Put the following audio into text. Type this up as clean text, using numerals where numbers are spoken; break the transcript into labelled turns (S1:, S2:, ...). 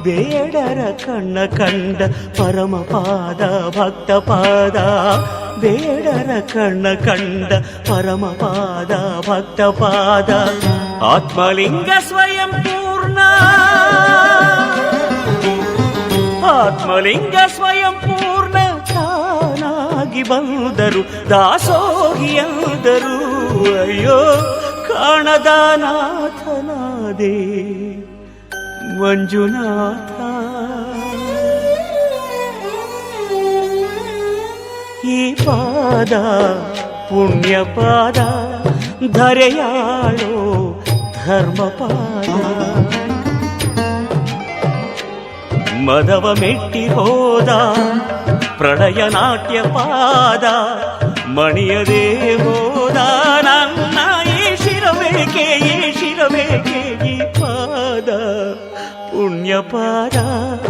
S1: ಬೇಡರ ಕಣ್ಣ ಕಂಡ ಪರಮಪಾದ ಭಕ್ತಪಾದ ಬೇಡರ ಕಣ್ಣ ಕಂಡ ಪರಮಪಾದ ಭಕ್ತಪಾದ ಆತ್ಮಲಿಂಗ ಸ್ವಯಂ ಪೂರ್ಣ ಆತ್ಮಲಿಂಗ ಸ್ವಯಂ ಪೂರ್ಣ ತಾನಾಗಿ ಬಂದರು ದಾಸೋಹಿಯಂದರು ಅಯ್ಯೋ ಕಾಣದ ನಾಥನಾದೆ ಮಂಜುನಾಥ ಈ ಪಾದ ಪುಣ್ಯಪಾದ ಧರೆಯಾಳೋ ಧರ್ಮಪಾದ ಮದವ ಮೆಟ್ಟಿ ಹೋದ ಪ್ರಳಯ ನಾಟ್ಯ ಪಾದ ಮಣಿಯದೇ ಹೋದ ನನ್ನ ಈ ಶಿರಬೇಕೆ ಈ ಪಾದ ಪುಣ್ಯಪಾದ